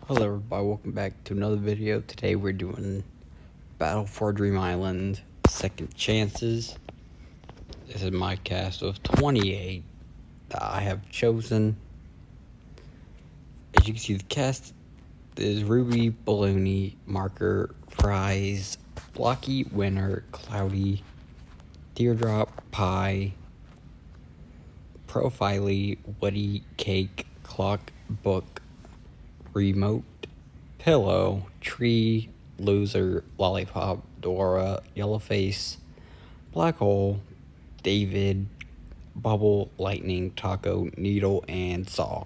Hello everybody, welcome back to another video. Today we're doing Battle for Dream Island Second Chances. This is my cast of 28 that I have chosen. As you can see, the cast is Ruby, Balloony, Marker, Fries, Blocky, Winner, Cloudy, Teardrop, Pie, Profiley, Woody, Cake, Clock, Book, Remote, Pillow, Tree, Loser, Lollipop, Dora, Yellowface, Black Hole, David, Bubble, Lightning, Taco, Needle, and Saw.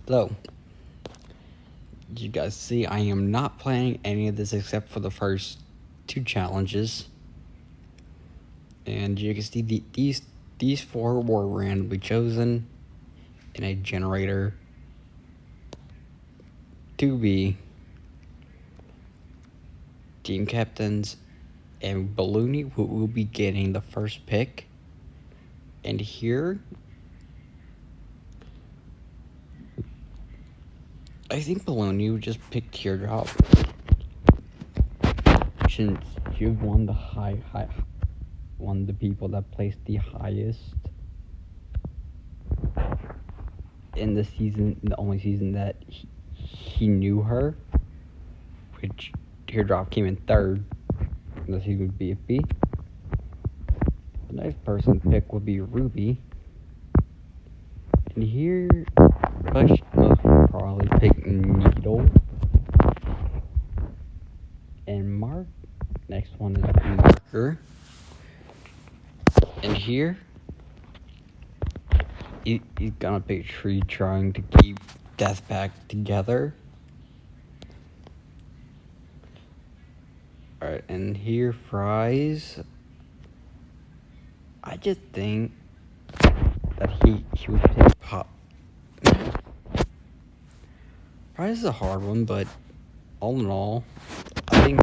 So, you guys see, I am not planning any of this except for the first two challenges. And you can see these four were randomly chosen in a generator to be team captains, and Balloony will be getting the first pick. And here, I think Balloony would just pick Teardrop, since she won the people that placed the highest in the season, the only season that he knew her, which Teardrop came in third in the season with BFB. The next person pick would be Ruby. And here, most will probably pick Needle. And Mark, next one is Marker. And here, he's gonna pick Tree, trying to keep Death Pack together. Alright, and here, Fries. I just think that he would pick Pop. Fries is a hard one, but all in all, I think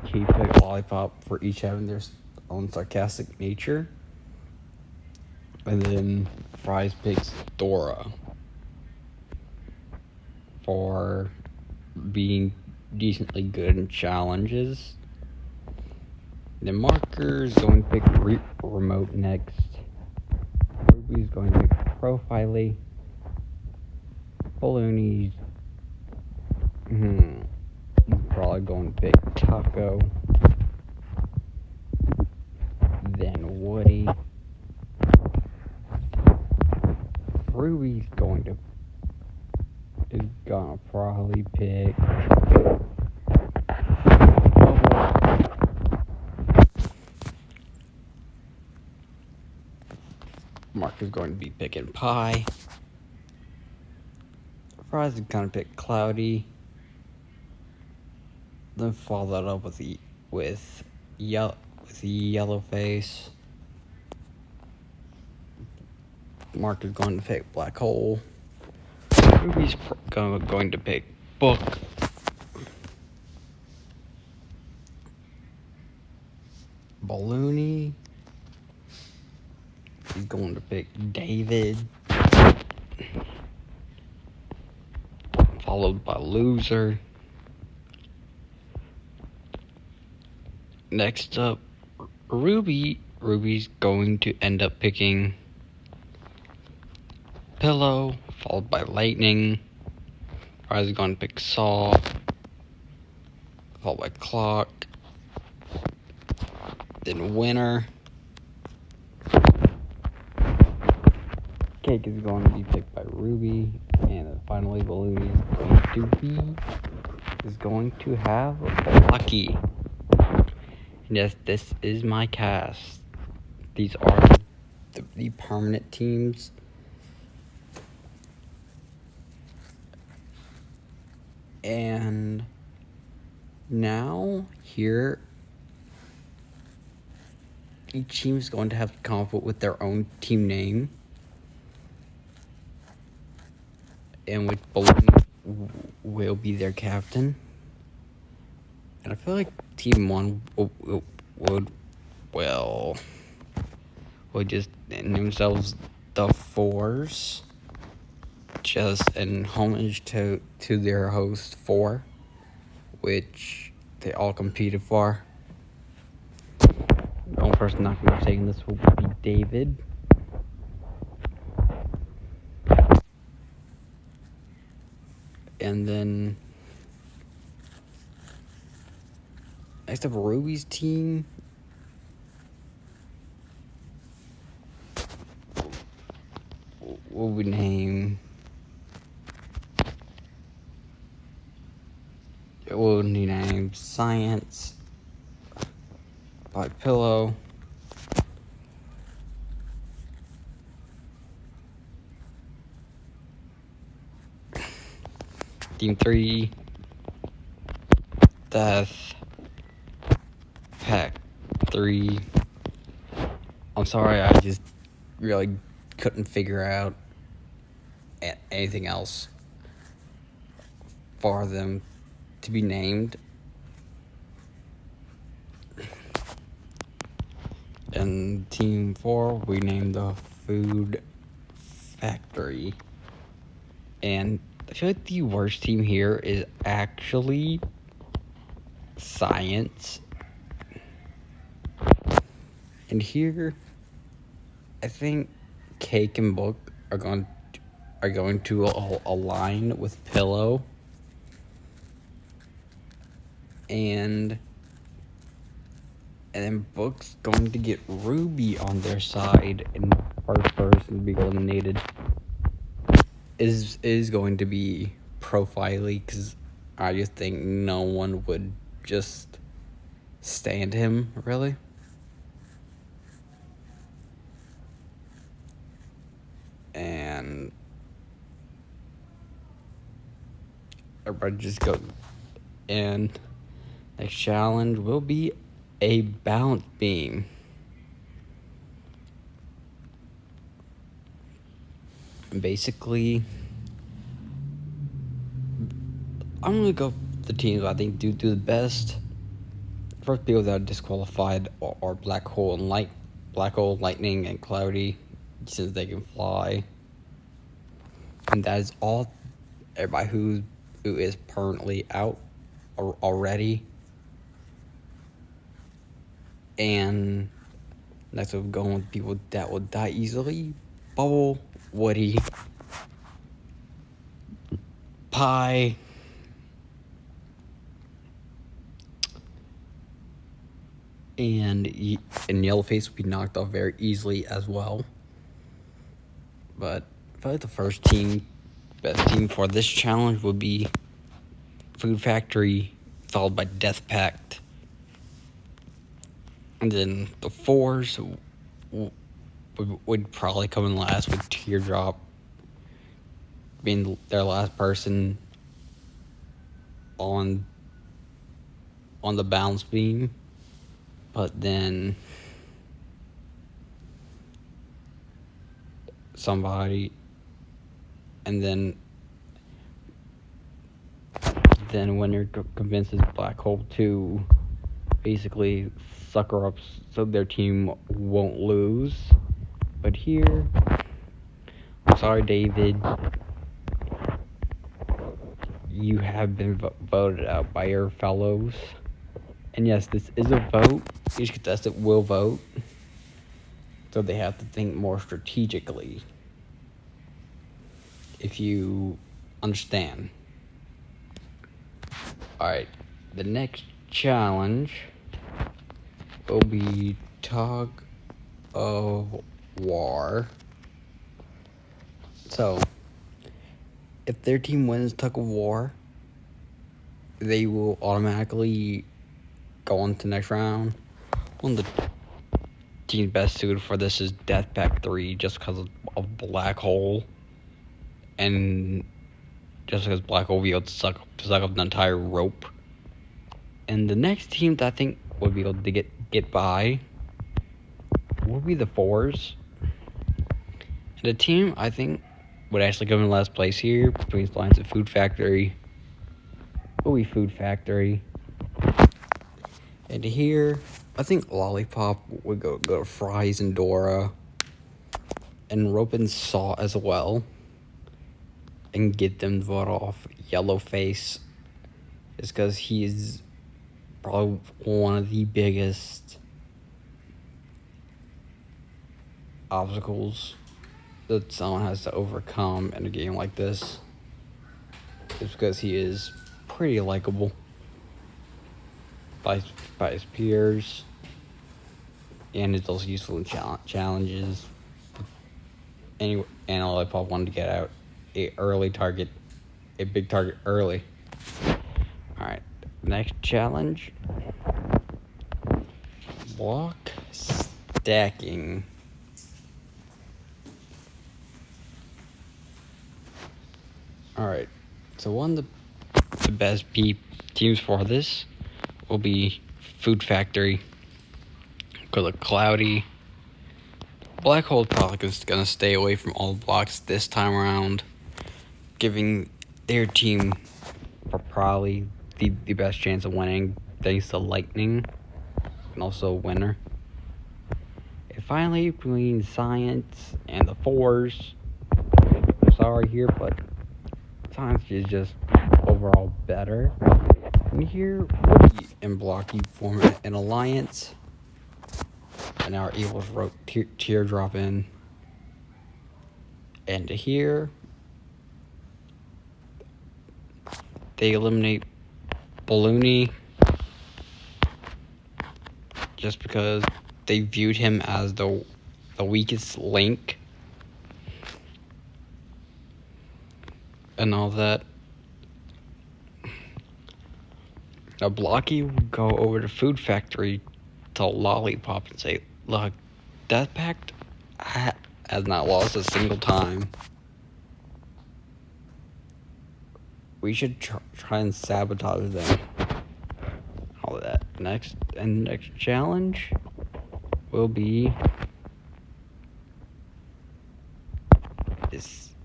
he picked Lollipop for each having their own sarcastic nature. And then Fries picks Dora for being decently good in challenges. Then Marker's going to pick Remote next. Ruby's going to pick Profiley. Balloony's probably going to pick Taco. Then Woody. Ruby's is gonna probably pick Mark is going to be picking Pie. Fries is gonna pick Cloudy. Then follow that up with Yellowface. Mark is going to pick Black Hole. Ruby's going to pick Book. Balloony is going to pick David, followed by Loser. Next up, Ruby's going to end up picking Pillow, followed by Lightning. Fries is going to pick Saw, followed by Clock. Then Winner. Cake is going to be picked by Ruby. And then finally, Balloony is going to have Lucky. Yes, this is my cast. These are the permanent teams. And now, here, each team is going to have to come up with their own team name, in which Balloon will be their captain. And I feel like Team 1 would just name themselves the Fours. just in homage to their host 4, which they all competed for. The only person not going to be taking this will be David. And then next up, Ruby's team. What would we name? What would we name? Science by Pillow. Team 3, Death Pack 3. I'm sorry, I just really couldn't figure out anything else for them to be named. And Team 4, we named the Food Factory. And I feel like the worst team here is actually Science. And here, I think Cake and Book are going to align with Pillow. And then Book's going to get Ruby on their side, and the first person to be eliminated is going to be Profiley, because I just think no one would just stand him, really. And everybody just go. And next challenge will be a balance beam. Basically, I'm gonna go the teams I think do the best. First people that are disqualified are Black Hole, Lightning, and Cloudy, since they can fly. And that is all. Everybody who is permanently out already. And next we're going with people that will die easily. Bubble, Woody, Pie, and Yellowface will be knocked off very easily as well. But probably the best team for this challenge would be Food Factory, followed by Death Pact. And then the 4s would probably come in last, with Teardrop being their last person on the balance beam. But then somebody, and then Winner convinces Black Hole to basically sucker up so their team won't lose. But here, I'm sorry, David, you have been voted out by your fellows. And yes, this is a vote. Each contestant will vote, so they have to think more strategically, if you understand. Alright, the next challenge will be Tug of War. So, if their team wins Tug of War, they will automatically go on to the next round. One of the teams best suited for this is Death Pack 3, just because of Black Hole. And just because Black Hole will be able to suck up the entire rope. And the next team that I think would be able to get by would be the 4s. And the team I think would actually come in last place here, between Science and Food Factory, will be Food Factory. And here, I think Lollipop would go to Fries and Dora, and Rope and Saw as well. and get them to vote off Yellowface is because he's probably one of the biggest obstacles that someone has to overcome in a game like this. It's because he is pretty likable by his peers, and it's also useful in challenges. Anyway, and Lollipop wanted to get out a big target early. Alright, next challenge. Block stacking. Alright, so one of the best teams for this will be Food Factory. Because of Cloudy. Black Hole probably is going to stay away from all blocks this time around, giving their team probably the best chance of winning, thanks to Lightning, and also Winner. And finally, between Science and the Fours, I'm sorry here, but Science is just overall better. And here, Woody and Blocky form an alliance, and our Evils wrote Teardrop in. And here, they eliminate Balloony just because they viewed him as the weakest link and all that. Now Blocky would go over to Food Factory to Lollipop and say, "Look, Death Pact has not lost a single time. We should try and sabotage them." All of that. Next challenge will be this: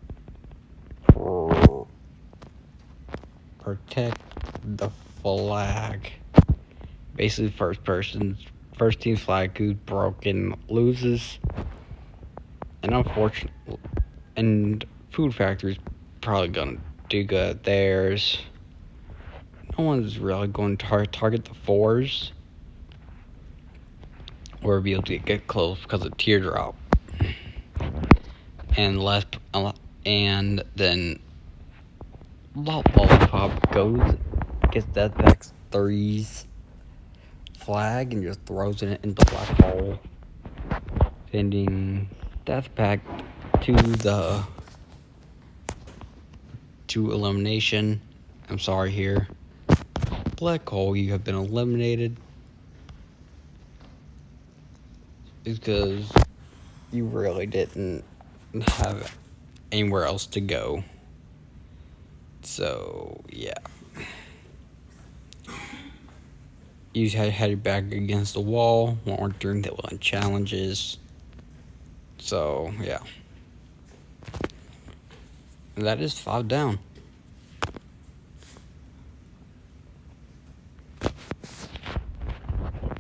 protect the flag. Basically, first team's flag who's broken loses. And unfortunately, and Food Factory's probably gonna do good at theirs. No one's really going to target the Fours or be able to get close because of Teardrop. And then Lollipop gets Death Pact's 3's flag and just throws it into the black hole, sending Death Pact to elimination. I'm sorry here. Black hole, you have been eliminated because you really didn't have anywhere else to go. So, yeah. You had your back against the wall, weren't doing that well in challenges. So, yeah. And that is 5 down.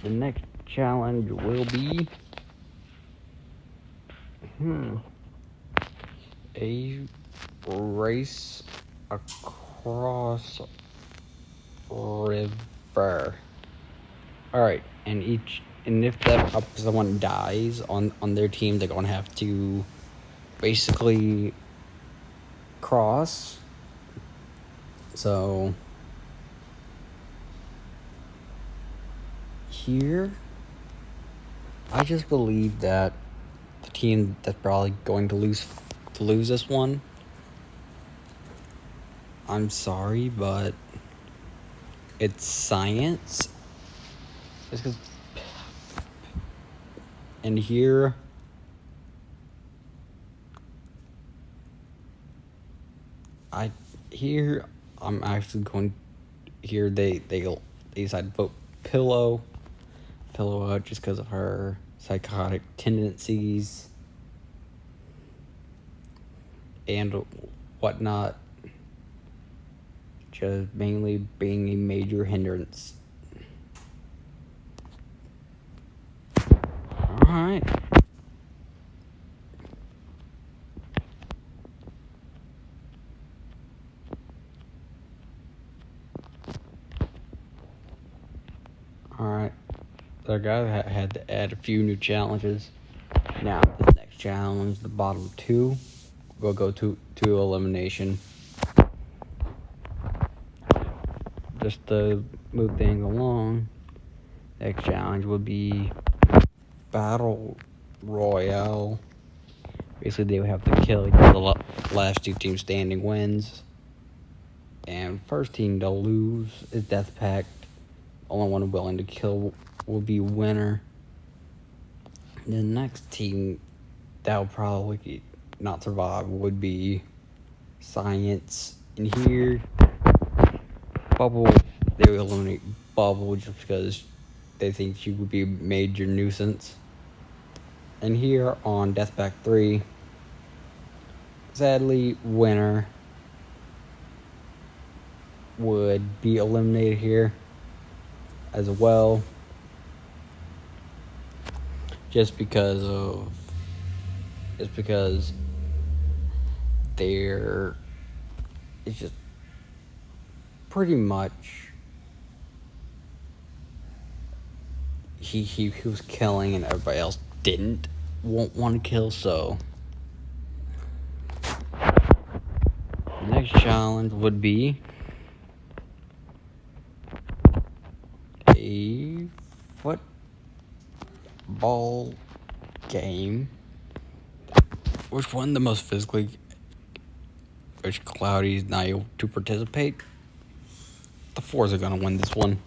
The next challenge will be a race across river. Alright, and if someone dies on their team, they're gonna have to basically cross. So here, I just believe that the team that's probably going to lose this one, I'm sorry, but it's Science. It's 'cause, and here, I'm actually going. Here they decide to vote Pillow out just because of her psychotic tendencies and whatnot, just mainly being a major hindrance. Alright. the guy had to add a few new challenges. Now, this next challenge, the bottom two, will go to elimination. Just to move things along, next challenge would be Battle Royale. Basically, they would have to kill the last two teams standing wins. And first team to lose is Death Pact. Only one willing to kill will be winner. The next team that will probably not survive would be Science. And here, Bubble, they will eliminate Bubble just because they think she would be a major nuisance. And here on Death Pact 3, sadly, winner would be eliminated here as well. Just because it's just pretty much he was killing and everybody else didn't want to kill. So the next challenge would be a football game. Which one the most physically? Which Cloudy's not able to participate? The fours are gonna win this one.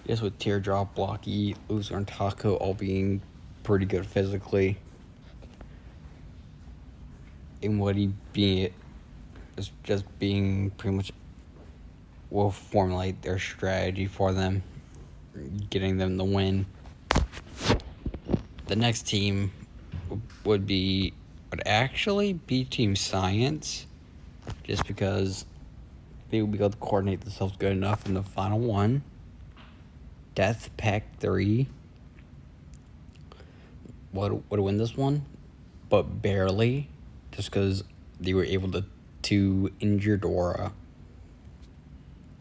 Just with Teardrop, Blocky, Loser, and Taco all being pretty good physically. And Woody being just being pretty much will formulate their strategy for them, getting them the win. The next team would actually be Team Science, just because they would be able to coordinate themselves good enough in the final one. Death Pact 3 would win this one, but barely, just because they were able to injure Dora.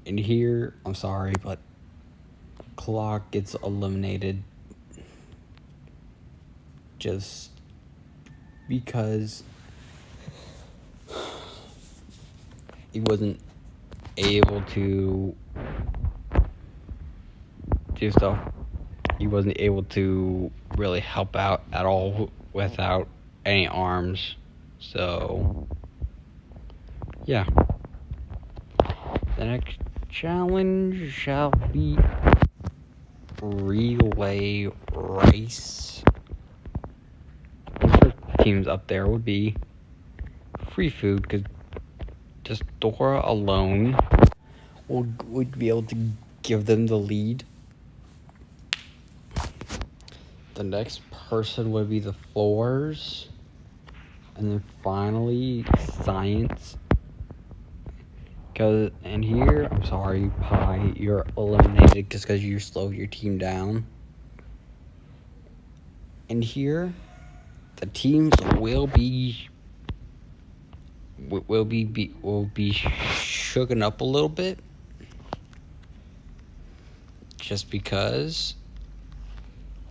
And here, I'm sorry, but Clock gets eliminated just because he wasn't able to do stuff. He wasn't able to really help out at all without any arms. So, yeah. The next challenge shall be relay race. The first teams up there would be Free Food, because just Dora alone would be able to give them the lead. The next person would be the Floors, and then finally Science. And here, I'm sorry, Pie, you're eliminated just because you slowed your team down. And here, the teams will be shooken up a little bit, just because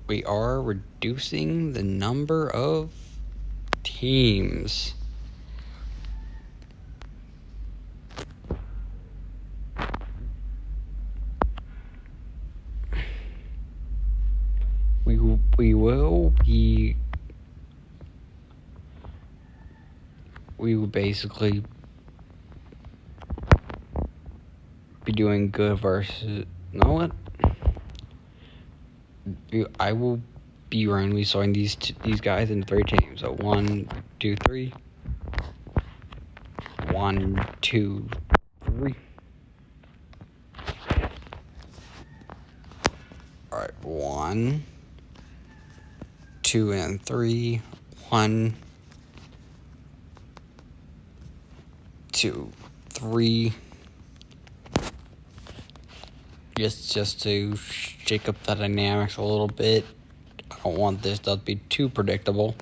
we are reducing the number of teams. We will basically be doing good versus, you know what? I will be randomly sorting these guys into 3 teams. So 1, 2, 3. 1, 2, 3. Alright, 1, 2, and 3. 1, 2, 3. Just to shake up the dynamics a little bit. I don't want this to be too predictable.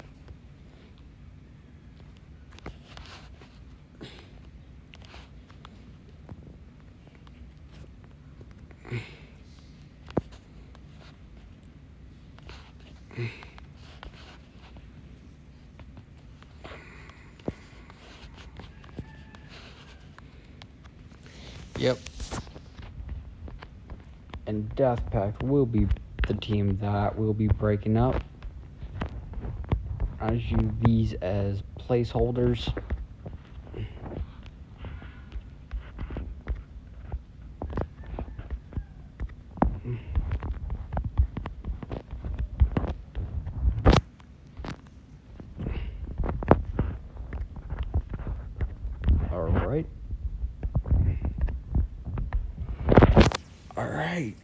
Yep. And Death Pact will be the team that will be breaking up. I just use these as placeholders. Alright. Alright.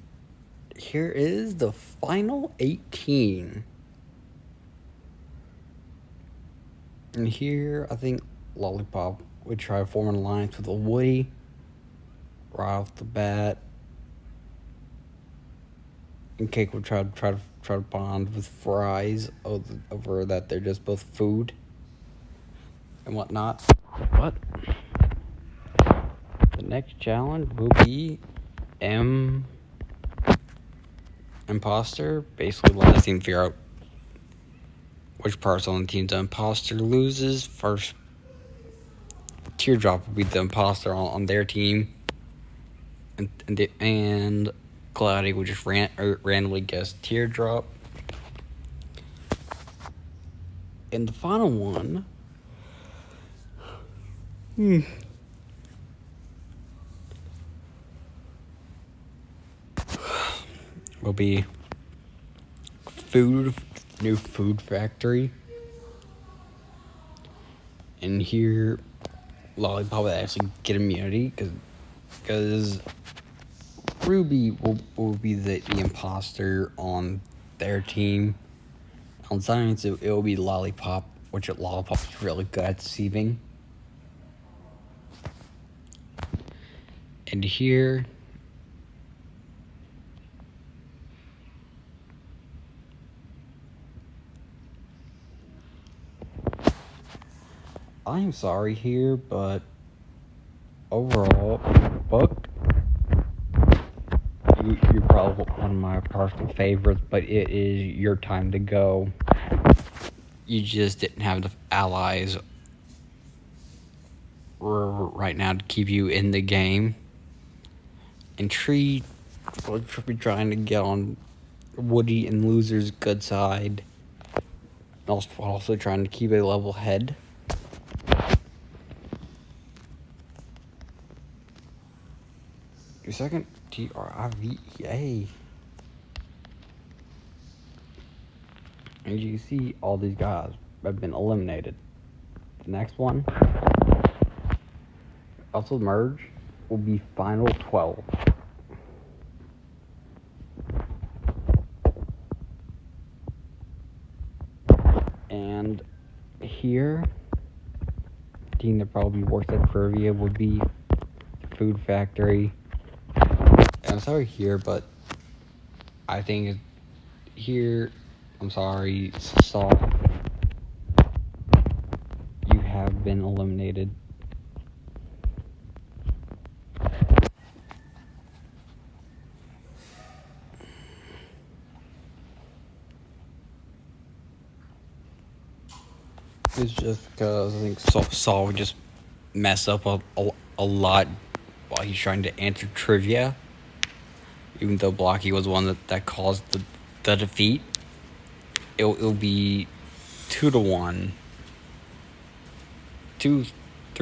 Here is the final 18. And here, I think Lollipop would try to form an alliance with a Woody right off the bat. And Cake would try to bond with Fries over that they're just both food and whatnot. But the next challenge will be Imposter. Basically, last team figure out which parts on the team the imposter loses. First, Teardrop will be the imposter on their team, and Cloudy will just randomly guess Teardrop. And the final one, will be new food factory. And here, Lollipop will actually get immunity because Ruby will be the imposter on their team. On Science, it will be Lollipop, which Lollipop is really good at deceiving. And here, I'm sorry here, but overall, Book, you're probably one of my personal favorites, but it is your time to go. You just didn't have enough allies right now to keep you in the game. And Tree will be trying to get on Woody and Loser's good side. Also trying to keep a level head. Your second, TRIVA. As you can see, all these guys have been eliminated. The next one, also merge, will be final 12. And here, the team that probably works at Trivia would be Food Factory. And I'm sorry here, but I think here, I'm sorry, Saw, you have been eliminated. It's just because I think Saul would just mess up a lot while he's trying to answer trivia. Even though Blocky was one that caused the defeat. It'll be 2-1. 3,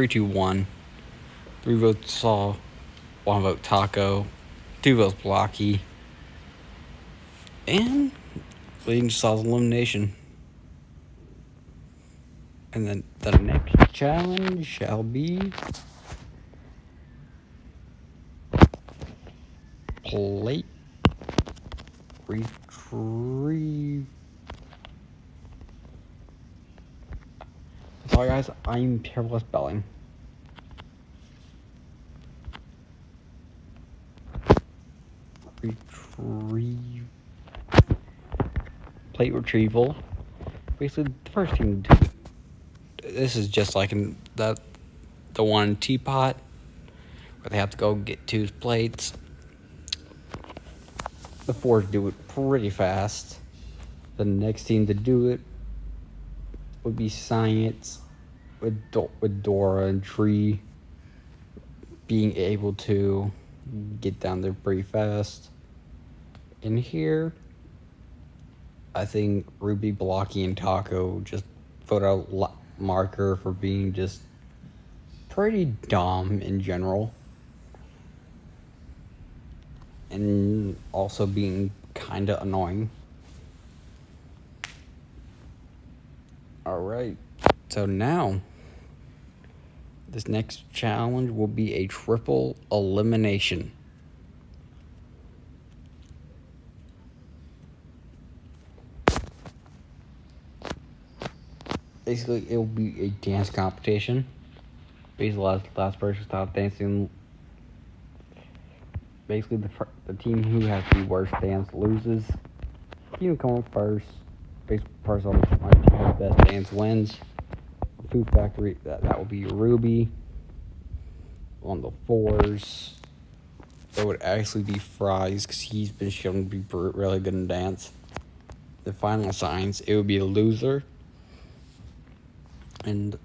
2, 1. 3 votes Saul, 1 vote Taco, 2 votes Blocky. And leading to Saul's elimination. And then the next challenge shall be plate retrieve. Sorry guys, I'm terrible at spelling. Retrieve. Plate retrieval. Basically, the first thing to do. This is just like the one teapot where they have to go get 2 plates. The 4s do it pretty fast. The next team to do it would be Science with Dora and Tree. being able to get down there pretty fast. In here, I think Ruby, Blocky, and Taco just put out marker for being just pretty dumb in general. And also being kinda annoying. Alright, so now this next challenge will be a triple elimination. Basically, it will be a dance competition. Basically, last person stops dancing. Basically, the team who has the worst dance loses. Team come up first. Basically, person on the team with the best dance wins. Food Factory, that will be Ruby. On the 4s, it would actually be Fries because he's been shown to be really good in dance. The final signs, it would be a loser. And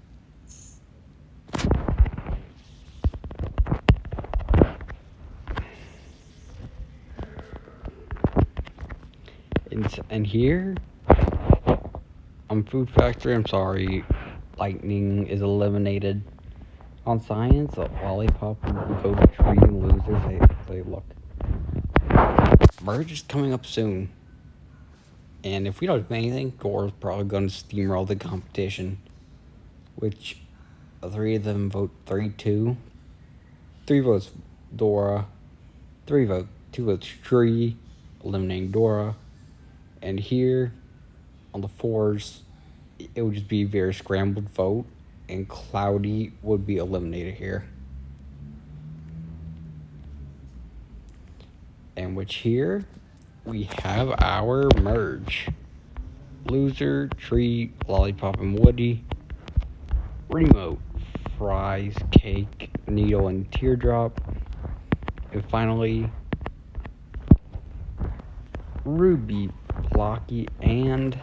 here, on Food Factory, I'm sorry, Lightning is eliminated. On Science, Lollipop and go treating losers. They look. Merge is coming up soon. And if we don't do anything, Gore's probably going to steamroll the competition. Which 3 of them vote 3-2. 3 votes Dora. 2 votes Tree, eliminating Dora. And here, on the 4s, it would just be a very scrambled vote, and Cloudy would be eliminated here. And which here, we have our merge. Loser, Tree, Lollipop, and Woody. Remote, Fries, Cake, Needle, and Teardrop. And finally, Ruby, Blocky, and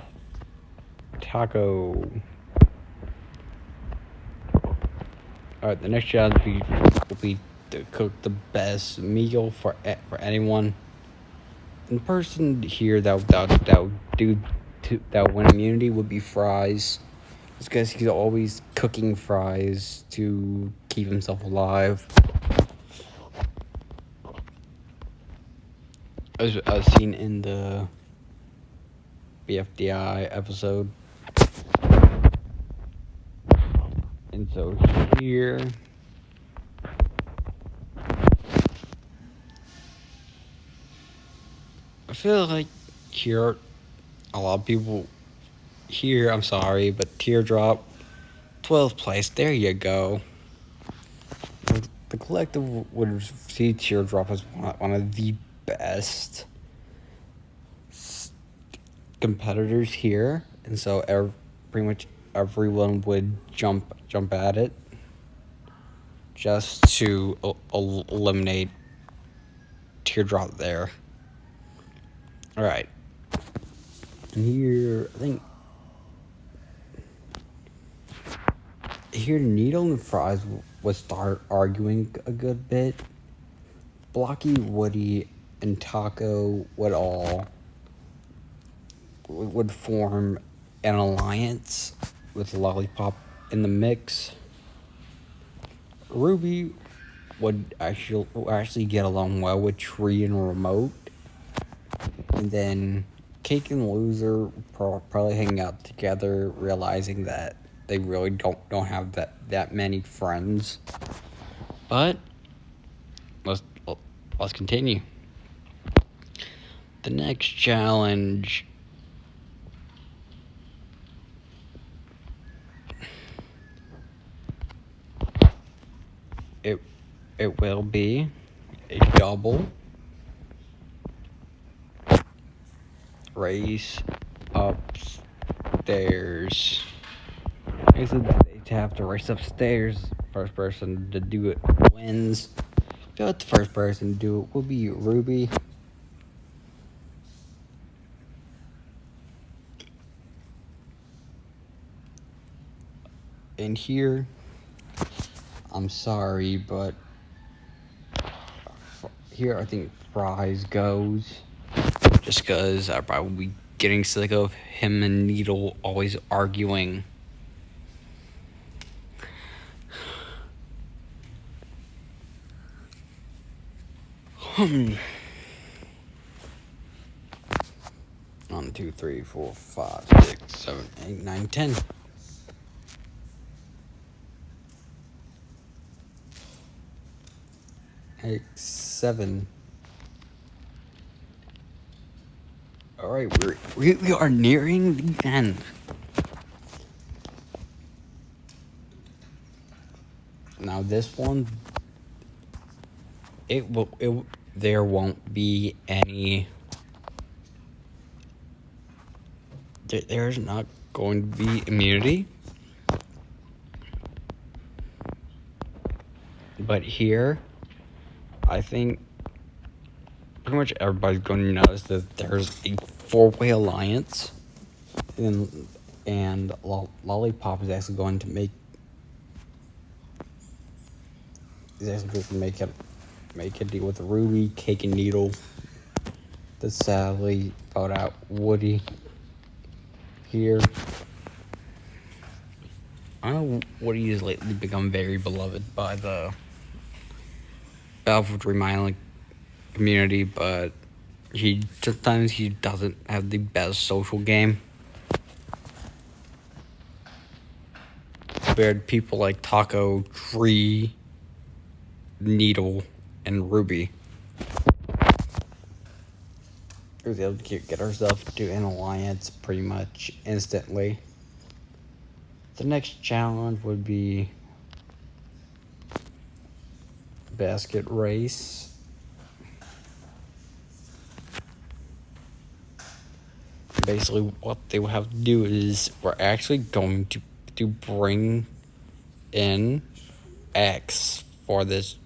Taco. Alright, the next challenge will be to cook the best meal for anyone. And the person here that would win immunity would be Fries. Just because he's always cooking fries to keep himself alive. As seen in the BFDI episode. And so here, I feel like here, a lot of people here, I'm sorry, but Teardrop, 12th place, there you go. The collective would see Teardrop as one of the best competitors here, and so pretty much everyone would jump at it just to eliminate Teardrop there. All right, and here I think Needle and Fries would start arguing a good bit. Blocky, Woody, and Taco would form an alliance with Lollipop in the mix. Ruby would actually get along well with Tree and Remote. And then Cake and Loser probably hang out together, realizing that they really don't have that many friends. But let's continue. The next challenge it will be a double race upstairs. Basically, they have to race upstairs. First person to do it wins. The first person to do it will be Ruby. And here, I'm sorry, but here I think Fries goes. Just because I'd probably be getting sick of him and Needle always arguing. One, 2, 3, 4, 5, 6, 7, 8, 9, 10. Eight, 7. Alright, we are nearing the end. Now this one, there won't be any. There's not going to be immunity. But here, I think pretty much everybody's going to notice that there's a 4-way alliance, and Lollipop is actually going to make a deal with Ruby, Cake, and Needle to sadly vote out Woody here. I know Woody has lately become very beloved by the Battlefield Reminding community, but sometimes he doesn't have the best social game. Compared to people like Taco, Tree, Needle, and Ruby. We was able to get ourselves to an alliance pretty much instantly. The next challenge would be basket race. Basically, what they will have to do is we're actually going to bring in X for this.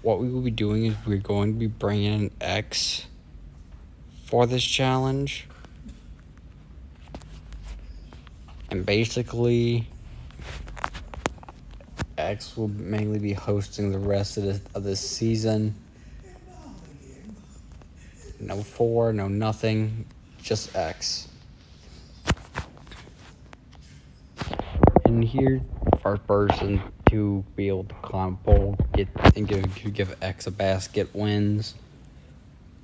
What we will be doing is we're going to be bringing in X for this challenge. And basically, X will mainly be hosting the rest of this season. No 4, no nothing, just X. And here, first person to be able to climb pole, give X a basket wins.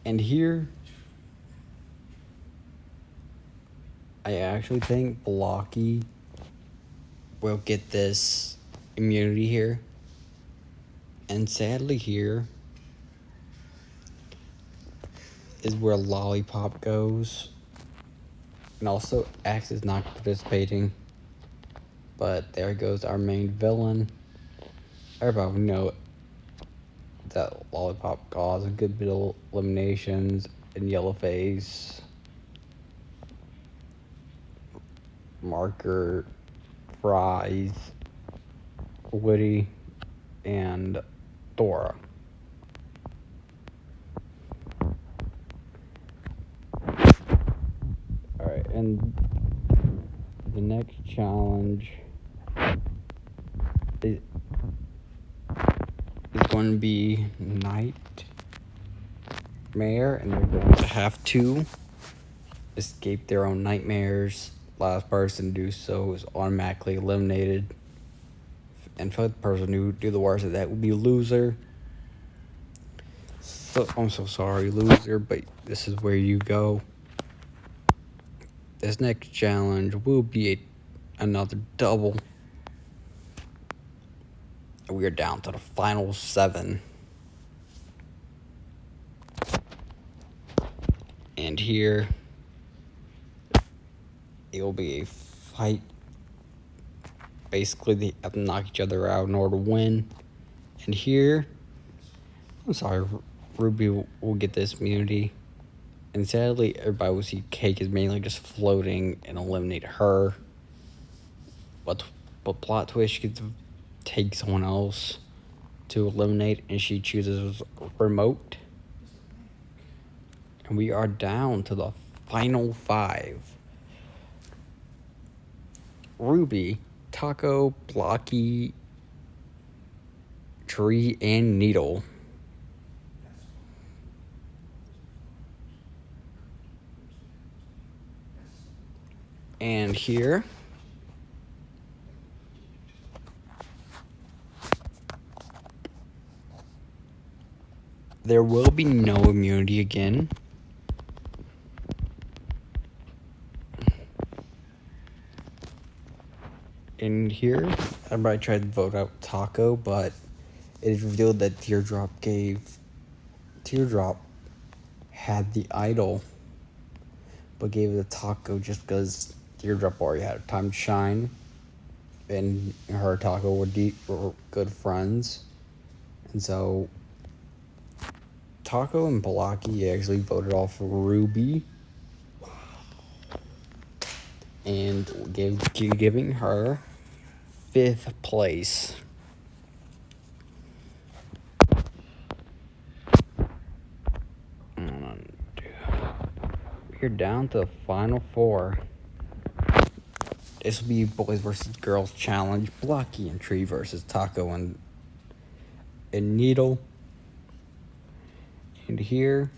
And here, I actually think Blocky will get this immunity here. And sadly here is where Lollipop goes. And also X is not participating. But there goes our main villain. Everybody know that Lollipop caused a good bit of eliminations in Yellowface, Marker, Fries, Woody, and Dora. Alright, and the next challenge is going to be Nightmare, and they're going to have to escape their own nightmares. Last person to do so is automatically eliminated. And for the person who do the worst of that would be loser. So I'm so sorry, loser, but this is where you go. This next challenge will be another double. We are down to the final 7. And here, it will be a fight. Basically, they have to knock each other out in order to win. And here, I'm sorry, Ruby will get this immunity. And sadly, everybody will see Cake is mainly just floating and eliminate her. But plot twist, she gets to take someone else to eliminate, and she chooses Remote. And we are down to the final 5. Ruby, Taco, Blocky, Tree and Needle. And here, there will be no immunity again. In here, everybody tried to vote out Taco, but it is revealed that Teardrop had the idol, but gave it to Taco just because Teardrop already had time to shine, and her and Taco were good friends, and so Taco and Balaki actually voted off Ruby, and giving her 5th place. We're down to the final 4. This will be boys versus girls challenge. Blocky and Tree versus Taco and Needle. And here,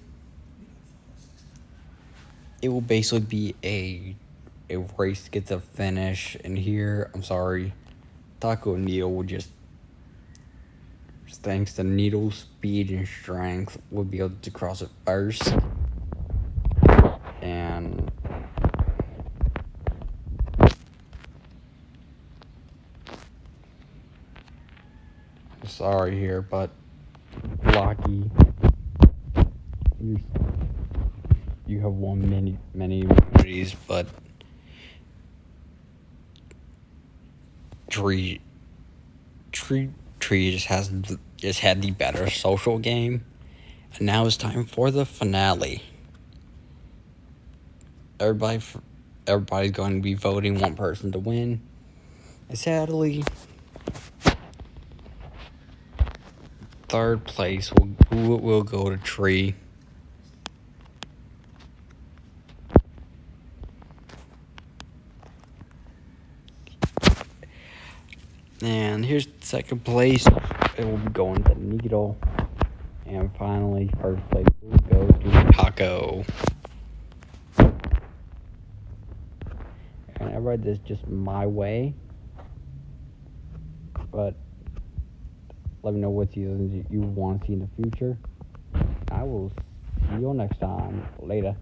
it will basically be a race to get to the finish. And here, I'm sorry, Taco and Needle will just thanks to Needle's speed and strength, will be able to cross it first. And I'm sorry here, but Blocky, you have won many immunities, but Tree just had the better social game, and now it's time for the finale. Everybody's going to be voting one person to win. And sadly, 3rd place will go to Tree. And here's 2nd place. It will be going to Needle. And finally, 1st place will go to Taco. And everybody, this is just my way. But let me know what seasons you want to see in the future. I will see you next time. Later.